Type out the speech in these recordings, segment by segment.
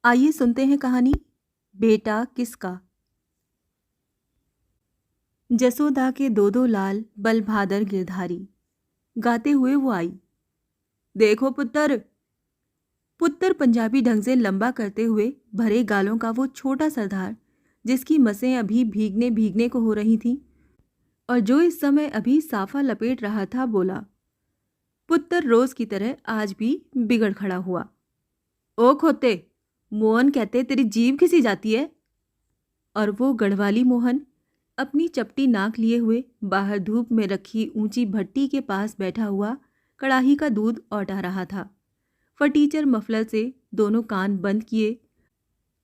आइए सुनते हैं कहानी बेटा किसका। जसोदा के दो दो लाल बलभादर गिरधारी गाते हुए वो आई। देखो पुत्र। पुत्र पंजाबी ढंग से लंबा करते हुए भरे गालों का वो छोटा सरदार, जिसकी मसें अभी भीगने भीगने को हो रही थीं और जो इस समय अभी साफा लपेट रहा था, बोला। पुत्र रोज की तरह आज भी बिगड़ खड़ा हुआ। ओ खोते, मोहन कहते तेरी जीभ खिसी जाती है। और वो गढ़वाली मोहन अपनी चपटी नाक लिए हुए बाहर धूप में रखी ऊंची भट्टी के पास बैठा हुआ कड़ाही का दूध औटा रहा था। फटीचर मफलर से दोनों कान बंद किए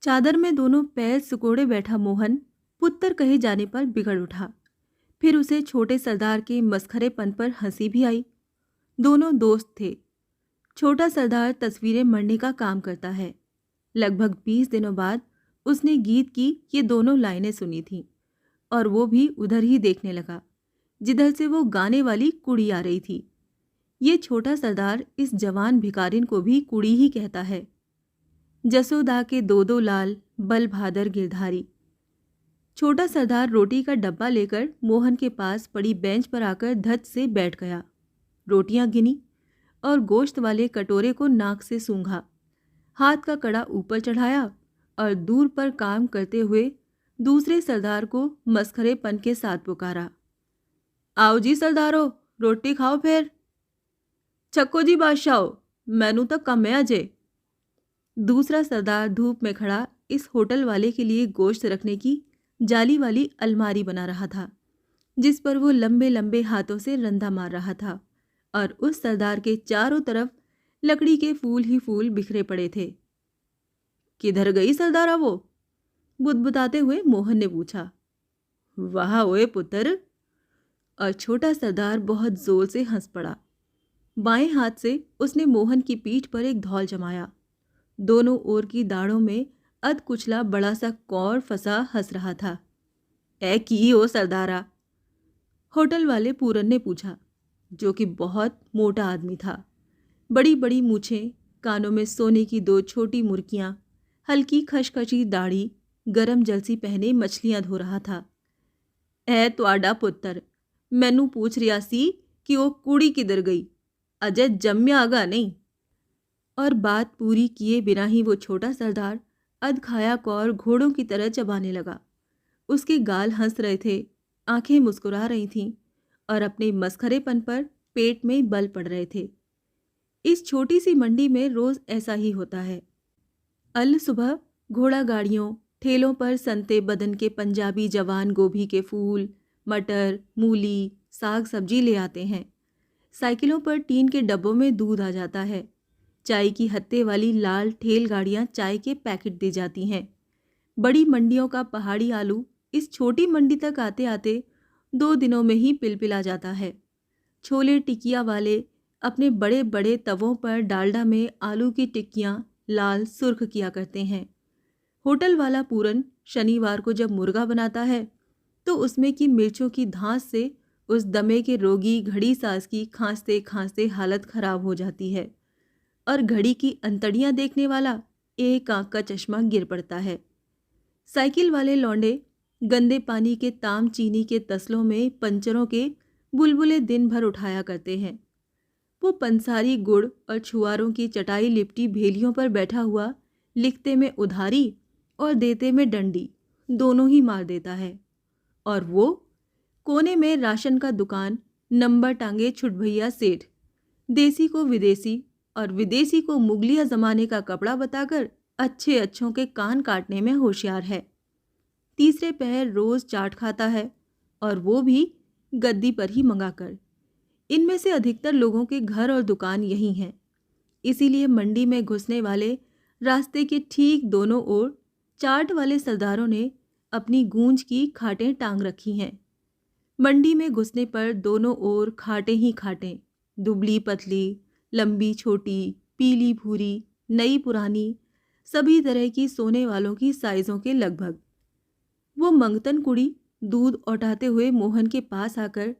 चादर में दोनों पैर सिकोड़े बैठा मोहन पुत्र कहे जाने पर बिगड़ उठा। फिर उसे छोटे सरदार के मस्खरेपन पर हंसी भी आई। दोनों दोस्त थे। छोटा सरदार तस्वीरें मढ़ने का काम करता है। लगभग 20 दिनों बाद उसने गीत की ये दोनों लाइनें सुनी थीं और वो भी उधर ही देखने लगा जिधर से वो गाने वाली कुड़ी आ रही थी। ये छोटा सरदार इस जवान भिखारिन को भी कुड़ी ही कहता है। जसोदा के दो दो लाल बलभादर गिरधारी। छोटा सरदार रोटी का डब्बा लेकर मोहन के पास पड़ी बेंच पर आकर धत से बैठ गया। रोटियां गिनी और गोश्त वाले कटोरे को नाक से सूंघा। हाथ का कड़ा ऊपर चढ़ाया और दूर पर काम करते हुए दूसरे सरदार को मस्खरेपन के साथ पुकारा। आओ जी सरदारो, रोटी खाओ फिर। छक्को जी बादशाह, मैनू तो कम है अजे। दूसरा सरदार धूप में खड़ा इस होटल वाले के लिए गोश्त रखने की जाली वाली अलमारी बना रहा था, जिस पर वो लंबे लंबे हाथों से रंधा मार रहा था और उस सरदार के चारों तरफ लकड़ी के फूल ही फूल बिखरे पड़े थे। किधर गई सरदारा वो? बुदबुदाते हुए मोहन ने पूछा। वाह ओए पुत्र। और छोटा सरदार बहुत जोर से हंस पड़ा। बाएं हाथ से उसने मोहन की पीठ पर एक धौल जमाया। दोनों ओर की दाढ़ों में अध कुचला बड़ा सा कौर फंसा हंस रहा था। ए की हो सरदारा? होटल वाले पूरन ने पूछा, जो कि बहुत मोटा आदमी था। बड़ी बड़ी मूछें, कानों में सोने की दो छोटी मुर्कियां, हल्की खशखशी दाढ़ी, गरम जलसी पहने मछलियां धो रहा था। ए तुआडा पुत्र, मैनू पूछ रिया सी कि वो कुड़ी किधर गई, अजय जम्या आगा नहीं। और बात पूरी किए बिना ही वो छोटा सरदार अध खाया कौर घोड़ों की तरह चबाने लगा। उसके गाल हंस रहे थे, आंखें मुस्कुरा रही थीं और अपने मस्खरेपन पर पेट में बल पड़ रहे थे। इस छोटी सी मंडी में रोज ऐसा ही होता है। अल सुबह घोड़ा गाड़ियों, ठेलों पर संते बदन के पंजाबी जवान गोभी के फूल, मटर, मूली, साग सब्जी ले आते हैं। साइकिलों पर टीन के डब्बों में दूध आ जाता है। चाय की हत्ते वाली लाल ठेल गाड़ियाँ चाय के पैकेट दे जाती हैं। बड़ी मंडियों का पहाड़ी आलू इस छोटी मंडी तक आते आते 2 दिनों में ही पिलपिला जाता है। छोले टिकिया वाले अपने बड़े बड़े तवों पर डालडा में आलू की टिक्कियाँ लाल सुर्ख किया करते हैं। होटल वाला पूरन शनिवार को जब मुर्गा बनाता है तो उसमें की मिर्चों की धांस से उस दमे के रोगी घड़ी सास की खांसते खांसते हालत खराब हो जाती है और घड़ी की अंतड़ियां देखने वाला एक आंख का चश्मा गिर पड़ता है। साइकिल वाले लौंडे गंदे पानी के ताम चीनी के तसलों में पंचरों के बुलबुले दिन भर उठाया करते हैं। वो पंसारी गुड़ और छुआरों की चटाई लिपटी भेलियों पर बैठा हुआ लिखते में उधारी और देते में डंडी दोनों ही मार देता है। और वो कोने में राशन का दुकान नंबर टांगे छुटभैया सेठ देसी को विदेशी और विदेशी को मुगलिया जमाने का कपड़ा बताकर अच्छे अच्छों के कान काटने में होशियार है। तीसरे पहर रोज चाट खाता है और वो भी गद्दी पर ही मंगाकर। इनमें से अधिकतर लोगों के घर और दुकान यही हैं। इसीलिए मंडी में घुसने वाले रास्ते के ठीक दोनों ओर चाट वाले सरदारों ने अपनी गूंज की खाटें टांग रखी हैं। मंडी में घुसने पर दोनों ओर खाटें ही खाटें, दुबली पतली, लंबी छोटी, पीली भूरी, नई पुरानी, सभी तरह की सोने वालों की साइजों के लगभग। वो मंगतन कुड़ी दूध औटाते हुए मोहन के पास आकर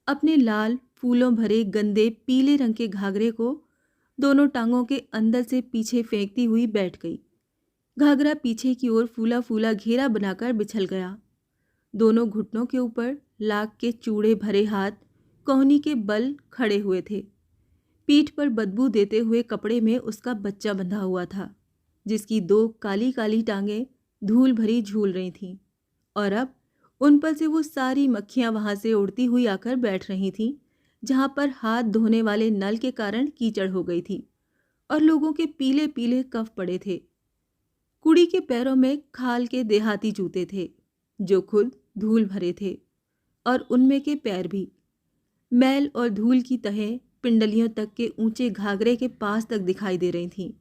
अपने लाल फूलों भरे गंदे पीले रंग के घाघरे को दोनों टांगों के अंदर से पीछे फेंकती हुई बैठ गई। घाघरा पीछे की ओर फूला फूला घेरा बनाकर बिछल गया। दोनों घुटनों के ऊपर लाख के चूड़े भरे हाथ कोहनी के बल खड़े हुए थे। पीठ पर बदबू देते हुए कपड़े में उसका बच्चा बंधा हुआ था, जिसकी दो काली काली टांगें धूल भरी झूल रही थीं, और अब उन पर से वो सारी मक्खियां वहां से उड़ती हुई आकर बैठ रही थीं, जहां पर हाथ धोने वाले नल के कारण कीचड़ हो गई थी और लोगों के पीले पीले कफ पड़े थे। कुड़ी के पैरों में खाल के देहाती जूते थे, जो खुद धूल भरे थे, और उनमें के पैर भी। मैल और धूल की तहें पिंडलियों तक के ऊंचे घाघरे के पास तक दिखाई दे रही थीं।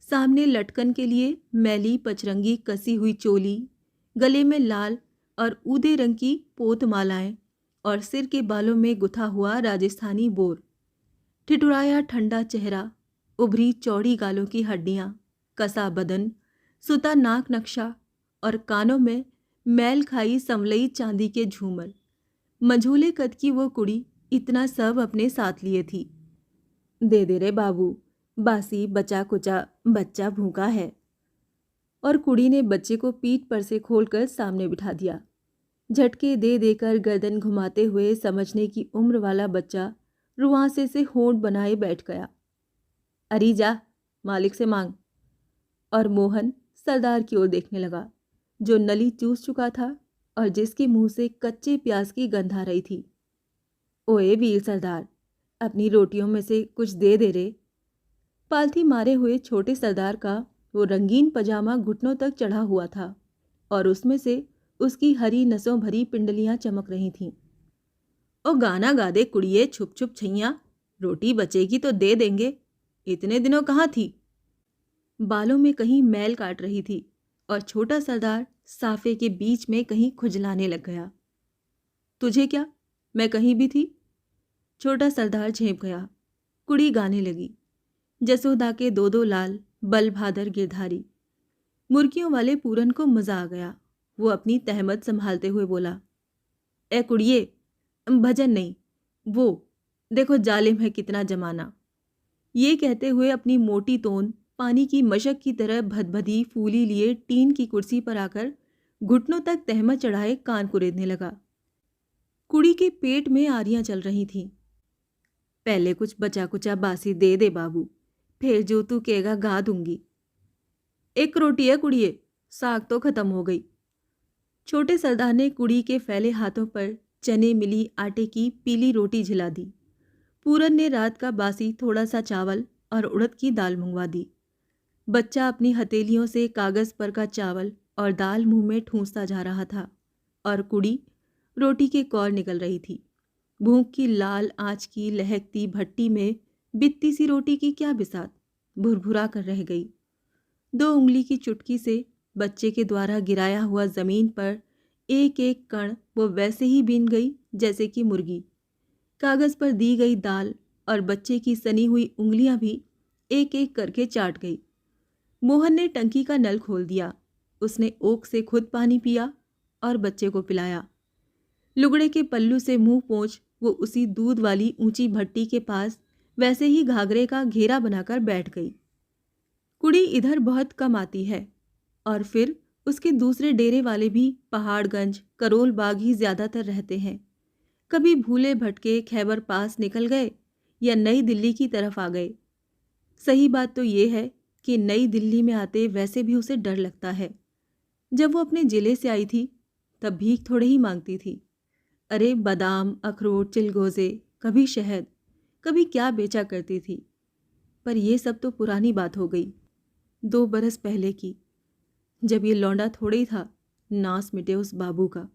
सामने लटकन के लिए मैली पचरंगी कसी हुई चोली, गले में लाल और ऊदे रंग की पोतमालाएं और सिर के बालों में गुथा हुआ राजस्थानी बोर। ठिठुराया ठंडा चेहरा, उभरी चौड़ी गालों की हड्डियां, कसा बदन, सुता नाक नक्शा और कानों में मैल खाई संवलई चांदी के झूमर। मझोले कद की वो कुड़ी इतना सब अपने साथ लिए थी। दे दे रे बाबू, बासी बचा कुचा बच्चा भूखा है। और कुड़ी ने बच्चे को पीठ पर से खोलकर सामने बिठा दिया। झटके दे देकर गर्दन घुमाते हुए समझने की उम्र वाला बच्चा रुआंसे से होंठ बनाए बैठ गया। अरी जा, मालिक से मांग। और मोहन सरदार की ओर देखने लगा, जो नली चूस चुका था और जिसके मुंह से कच्चे प्याज की गंध आ रही थी। ओए वीर सरदार, अपनी रोटियों में से कुछ दे दे रे। पालथी मारे हुए छोटे सरदार का वो रंगीन पजामा घुटनों तक चढ़ा हुआ था और उसमें से उसकी हरी नसों भरी पिंडलियां चमक रही थीं। ओ गाना गा दे कुड़िए, छुप छुप छैया, रोटी बचेगी तो दे देंगे। इतने दिनों कहाँ थी? बालों में कहीं मैल काट रही थी और छोटा सरदार साफे के बीच में कहीं खुजलाने लग गया। तुझे क्या, मैं कहीं भी थी? छोटा सरदार झेप गया। कुड़ी गाने लगी, जसोदा के दो दो लाल बल भादर गिरधारी। मुर्गियों वाले पूरन को मजा आ गया। वो अपनी तहमत संभालते हुए बोला, ए कुड़िए, भजन नहीं, वो देखो जालिम है कितना जमाना। ये कहते हुए अपनी मोटी तोंद पानी की मशक की तरह भदभदी फूली लिए टीन की कुर्सी पर आकर घुटनों तक तहमत चढ़ाए कान कुरेदने लगा। कुड़ी के पेट में आरियां चल रही थीं। पहले कुछ बचा कुचा बासी दे दे बाबू, फिर जो तू कहेगा गा दूंगी। एक रोटी है कुड़िए, साग तो खत्म हो गई। छोटे सरदार ने कुड़ी के फैले हाथों पर चने मिली आटे की पीली रोटी झिला दी। पूरन ने रात का बासी थोड़ा सा चावल और उड़द की दाल मंगवा दी। बच्चा अपनी हथेलियों से कागज पर का चावल और दाल मुंह में ठूंसता जा रहा था और कुड़ी रोटी के कौर निकल रही थी। भूख की लाल आंच की लहकती भट्टी में बित्ती सी रोटी की क्या बिसात, भुरभुरा कर रह गई। 2 उंगली की चुटकी से बच्चे के द्वारा गिराया हुआ जमीन पर एक एक कण वो वैसे ही बीन गई जैसे कि मुर्गी। कागज पर दी गई दाल और बच्चे की सनी हुई उंगलियां भी एक एक करके चाट गई। मोहन ने टंकी का नल खोल दिया। उसने ओक से खुद पानी पिया और बच्चे को पिलाया। लुगड़े के पल्लू से मुंह पोंछ वो उसी दूध वाली ऊंची भट्टी के पास वैसे ही घाघरे का घेरा बनाकर बैठ गई। कुड़ी इधर बहुत कम आती है और फिर उसके दूसरे डेरे वाले भी पहाड़गंज करोल बाग ही ज्यादातर रहते हैं। कभी भूले भटके खैबर पास निकल गए या नई दिल्ली की तरफ आ गए। सही बात तो ये है कि नई दिल्ली में आते वैसे भी उसे डर लगता है। जब वो अपने जिले से आई थी तब भीख थोड़े ही मांगती थी। अरे बादाम, अखरोट, चिलगोजे, कभी शहद, कभी क्या बेचा करती थी। पर ये सब तो पुरानी बात हो गई, 2 बरस पहले की, जब ये लौंडा थोड़े ही था नास मिटे उस बाबू का,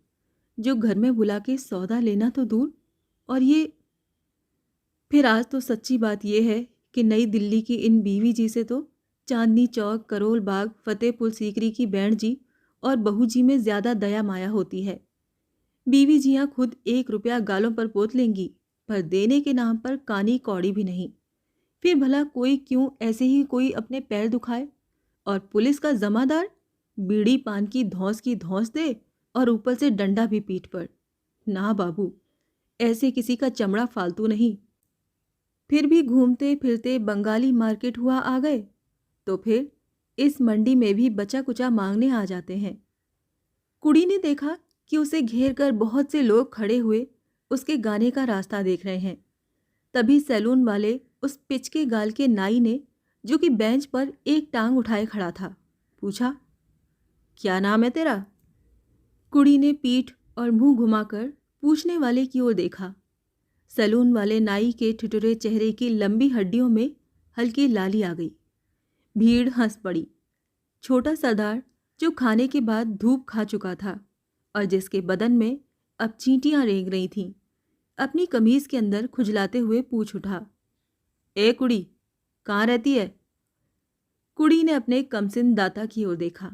जो घर में बुला के सौदा लेना तो दूर, और ये फिर आज तो सच्ची बात यह है कि नई दिल्ली की इन बीवी जी से तो चांदनी चौक, करोल बाग, फतेहपुर सीकरी की बैंड जी और बहू जी में ज्यादा दया माया होती है। बीवी जियां खुद 1 रुपया गालों पर पोत लेंगी, पर देने के नाम पर कानी कौड़ी भी नहीं। फिर भला कोई क्यों ऐसे ही कोई अपने पैर दुखाए? और पुलिस का जमादार बीड़ी पान की धौंस दे और ऊपर से डंडा भी पीठ पर। ना बाबू, ऐसे किसी का चमड़ा फालतू नहीं। फिर भी घूमते फिरते बंगाली मार्केट हुआ आ गए तो फिर इस मंडी में भी बचा कुचा मांगने आ जाते हैं। कुड़ी ने देखा कि उसे घेर कर बहुत से लोग खड़े हुए उसके गाने का रास्ता देख रहे हैं। तभी सैलून वाले उस पिचके गाल के नाई ने, जो कि बेंच पर एक टांग उठाए खड़ा था, पूछा, क्या नाम है तेरा? कुड़ी ने पीठ और मुंह घुमाकर पूछने वाले की ओर देखा। सैलून वाले नाई के ठिठुरे चेहरे की लंबी हड्डियों में हल्की लाली आ गई। भीड़ हंस पड़ी। छोटा सरदार, जो खाने के बाद धूप खा चुका था और जिसके बदन में अब चींटियां रेंग रही थीं, अपनी कमीज के अंदर खुजलाते हुए पूछ उठा, ए कुड़ी, कहाँ रहती है? कुड़ी ने अपने कमसिन दाता की ओर देखा।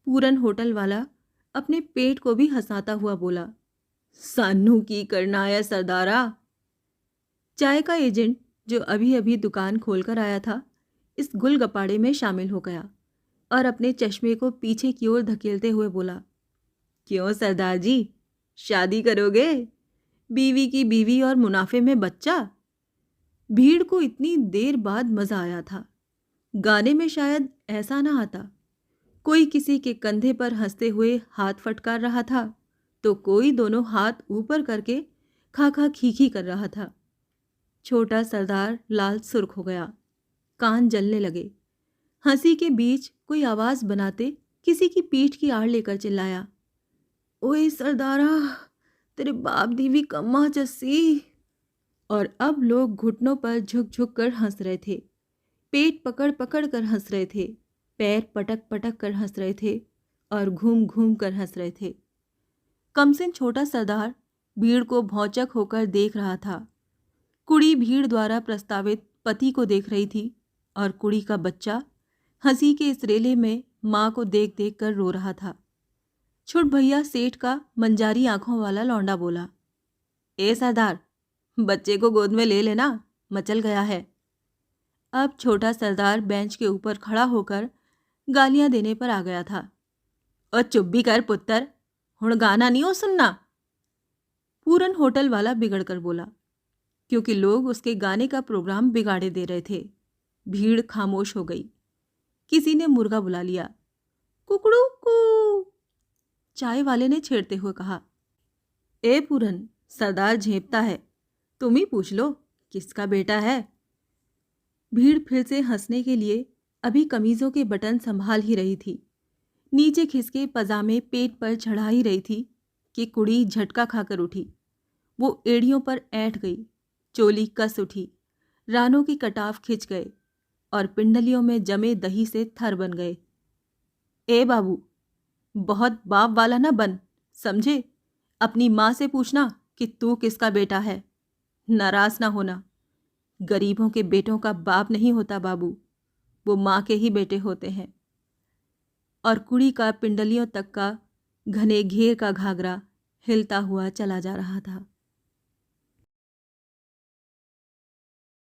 पूरन होटल वाला अपने पेट को भी हंसाता हुआ बोला, सानू की करना है सरदारा। चाय का एजेंट, जो अभी अभी दुकान खोलकर आया था, इस गुलगपाड़े में शामिल हो गया और अपने चश्मे को पीछे की ओर धकेलते हुए बोला, क्यों सरदार जी, शादी करोगे? बीवी की बीवी और मुनाफे में बच्चा। भीड़ को इतनी देर बाद मजा आया था। गाने में शायद ऐसा ना आता। कोई किसी के कंधे पर हंसते हुए हाथ फटकार रहा था, तो कोई दोनों हाथ ऊपर करके खा खा खीखी कर रहा था। छोटा सरदार लाल सुर्ख हो गया, कान जलने लगे। हंसी के बीच कोई आवाज बनाते किसी की पीठ की आड़ लेकर चिल्लाया, ओए सरदारा, तेरे बाप दी भी कम्मा जस्सी। और अब लोग घुटनों पर झुक झुक कर हंस रहे थे, पेट पकड़ पकड़ कर हंस रहे थे, पैर पटक पटक कर हंस रहे थे और घूम घूम कर हंस रहे थे। कमसिन छोटा सरदार भीड़ को भौचक होकर देख रहा था। कुड़ी भीड़ द्वारा प्रस्तावित पति को देख रही थी और कुड़ी का बच्चा हंसी के इस रेले में माँ को देख देख कर रो रहा था। छुट भैया सेठ का मंजारी आंखों वाला लौंडा बोला, ए सरदार, बच्चे को गोद में ले लेना, मचल गया है। अब छोटा सरदार बेंच के ऊपर खड़ा होकर गालियां देने पर आ गया था। और चुप भी कर पुत्तर, हुण गाना नहीं हो सुनना। पूरन होटल वाला बिगड़ कर बोला, क्योंकि लोग उसके गाने का प्रोग्राम बिगाड़े दे रहे थे। भीड़ खामोश हो गई। किसी ने मुर्गा बुला लिया, कुकड़ू कू। चाय वाले ने छेड़ते हुए कहा, ए पूरन, सरदार झेपता है, तुम ही पूछ लो किसका बेटा है। भीड़ फिर से हंसने के लिए अभी कमीजों के बटन संभाल ही रही थी, नीचे खिसके पजामे पेट पर चढ़ा ही रही थी कि कुड़ी झटका खाकर उठी। वो एड़ियों पर ऐंठ गई, चोली कस उठी, रानों की कटाफ खिंच गए और पिंडलियों में जमे दही से थर बन गए। ए बाबू, बहुत बाप वाला ना बन, समझे? अपनी माँ से पूछना कि तू किसका बेटा है। नाराज ना होना, गरीबों के बेटों का बाप नहीं होता बाबू, वो माँ के ही बेटे होते हैं। और कुड़ी का पिंडलियों तक का घने घेर का घाघरा हिलता हुआ चला जा रहा था।